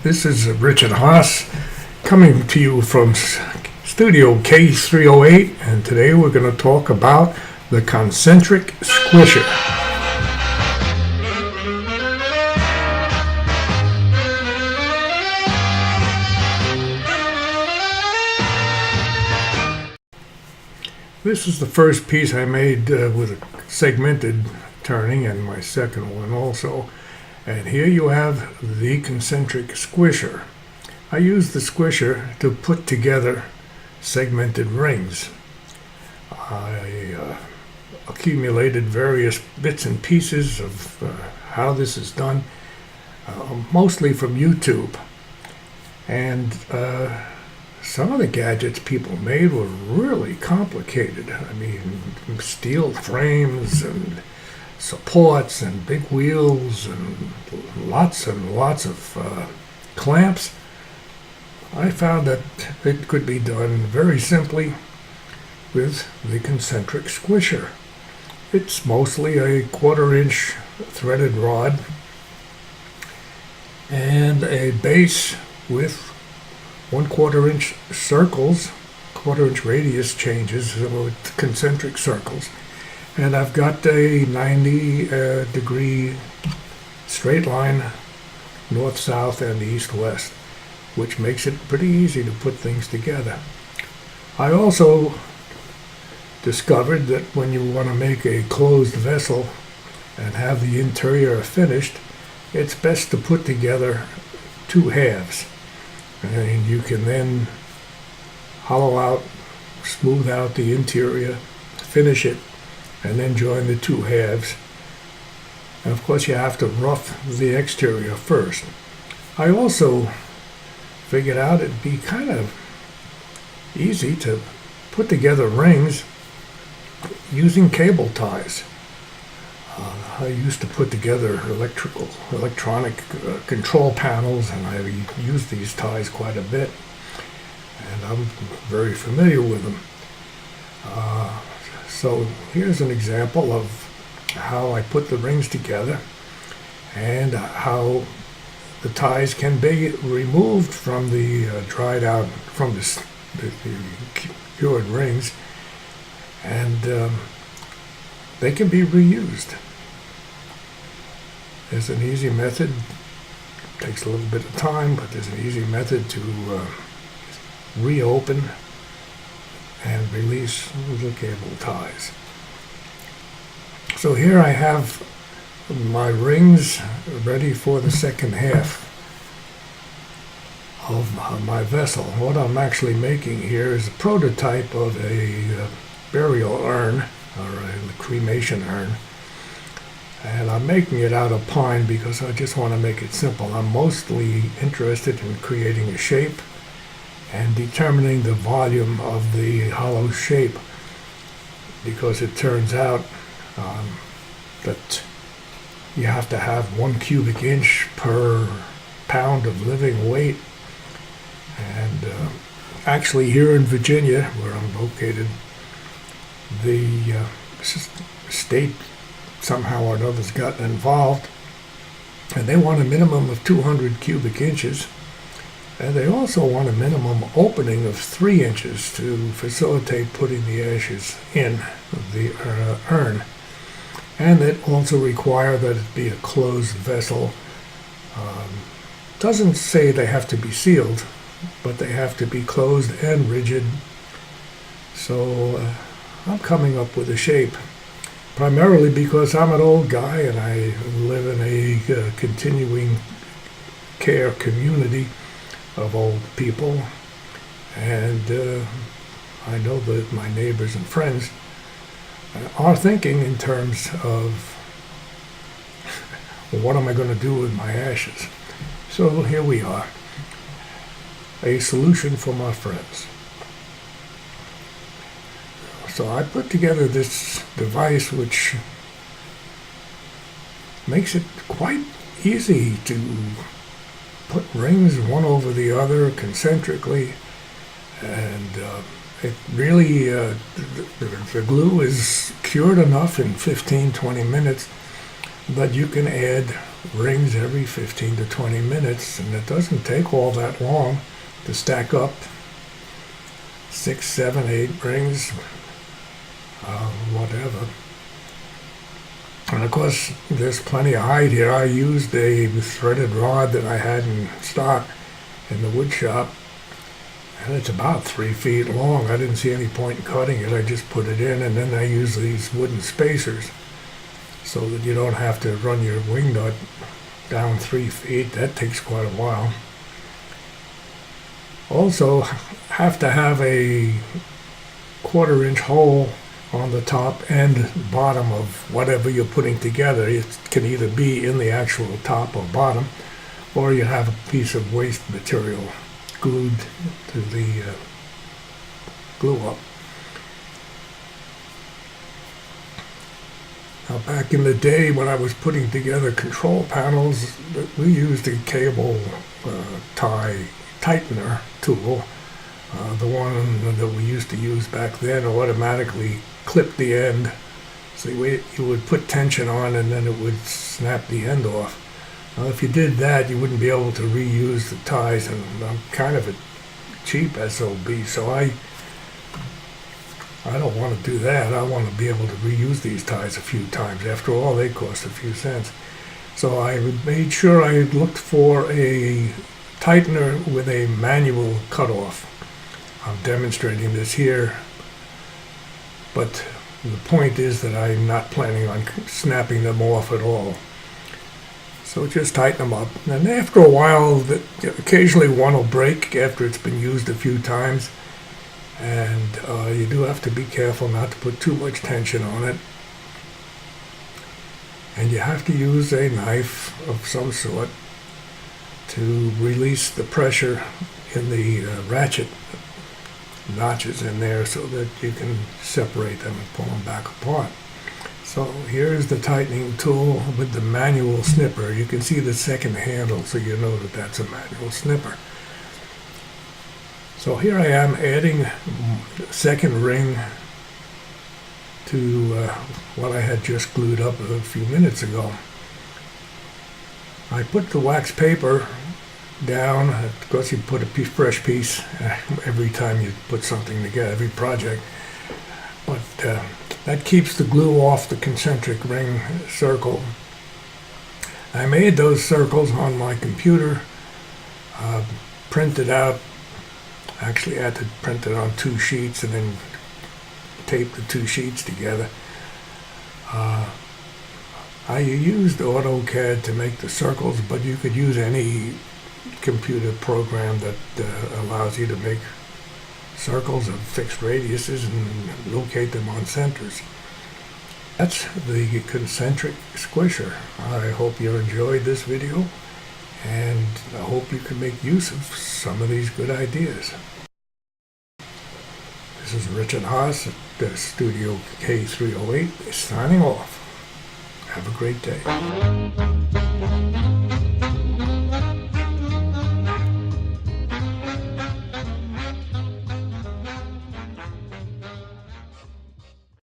This is Richard Haas coming to you from Studio K308, and today we're going to talk about the Concentric Squisher. This is the first piece I made with a segmented turning, and my second one also. And here you have the Concentric Squisher. I use the squisher to put together segmented rings. I accumulated various bits and pieces of how this is done, mostly from YouTube. And some of the gadgets people made were really complicated. I mean, steel frames and supports and big wheels and lots of clamps. I found that it could be done very simply with the Concentric Squisher. It's mostly a 1/4-inch threaded rod and a base with 1/4-inch circles, 1/4-inch radius changes with concentric circles. And I've got a 90-degree straight line north-south and east-west, which makes it pretty easy to put things together. I also discovered that when you want to make a closed vessel and have the interior finished, it's best to put together two halves. And you can then hollow out, smooth out the interior, finish it, and then join the two halves. And of course you have to rough the exterior first. I also figured out it'd be kind of easy to put together rings using cable ties. I used to put together electronic control panels, and I use these ties quite a bit, and I'm very familiar with them. So here's an example of how I put the rings together and how the ties can be removed from the dried out, from the cured rings, and they can be reused. There's an easy method. It takes a little bit of time, but there's an easy method to reopen and release the cable ties. So here I have my rings ready for the second half of my vessel. What I'm actually making here is a prototype of a burial urn, or a cremation urn. And I'm making it out of pine because I just want to make it simple. I'm mostly interested in creating a shape and determining the volume of the hollow shape, because it turns out that you have to have 1 cubic inch per pound of living weight. And actually here in Virginia, where I'm located, the state somehow or another has gotten involved, and they want a minimum of 200 cubic inches. And they also want a minimum opening of 3 inches to facilitate putting the ashes in the urn. And they also require that it be a closed vessel. Doesn't say they have to be sealed, but they have to be closed and rigid. So I'm coming up with a shape, primarily because I'm an old guy and I live in a continuing care community of old people, and I know that my neighbors and friends are thinking in terms of what am I going to do with my ashes. So here we are, a solution for my friends. So I put together this device which makes it quite easy to put rings one over the other concentrically, and it really, the glue is cured enough in 15-20 minutes that you can add rings every 15 to 20 minutes, and it doesn't take all that long to stack up 6, 7, 8 rings, whatever. And of course, there's plenty of height here. I used a threaded rod that I had in stock in the wood shop, and it's about 3 feet long. I didn't see any point in cutting it. I just put it in, and then I use these wooden spacers so that you don't have to run your wing nut down 3 feet. That takes quite a while. Also, have to have a 1/4-inch hole on the top and bottom of whatever you're putting together. It can either be in the actual top or bottom, or you have a piece of waste material glued to the glue up. Now, back in the day when I was putting together control panels, we used a cable tie tightener tool. The one that we used to use back then automatically clipped the end, so you would put tension on and then it would snap the end off. Now, if you did that, you wouldn't be able to reuse the ties, and I'm kind of a cheap SOB, so I don't want to do that. I want to be able to reuse these ties a few times. After all, they cost a few cents. So I made sure I looked for a tightener with a manual cutoff. I'm demonstrating this here, but the point is that I'm not planning on snapping them off at all. So just tighten them up. And after a while, occasionally one will break after it's been used a few times. And you do have to be careful not to put too much tension on it. And you have to use a knife of some sort to release the pressure in the ratchet notches in there so that you can separate them and pull them back apart. So here's the tightening tool with the manual snipper. You can see the second handle, so you know that that's a manual snipper. So here I am adding the second ring to what I had just glued up a few minutes ago. I put the wax paper down. Of course, you put a fresh piece every time you put something together, every project. But that keeps the glue off the concentric ring circle. I made those circles on my computer, printed out. Actually, I had to print it on 2 sheets and then tape the 2 sheets together. I used AutoCAD to make the circles, but you could use any computer program that allows you to make circles of fixed radiuses and locate them on centers. That's the Concentric Squisher. I hope you enjoyed this video, and I hope you can make use of some of these good ideas. This is Richard Haas at Studio K308 signing off. Have a great day.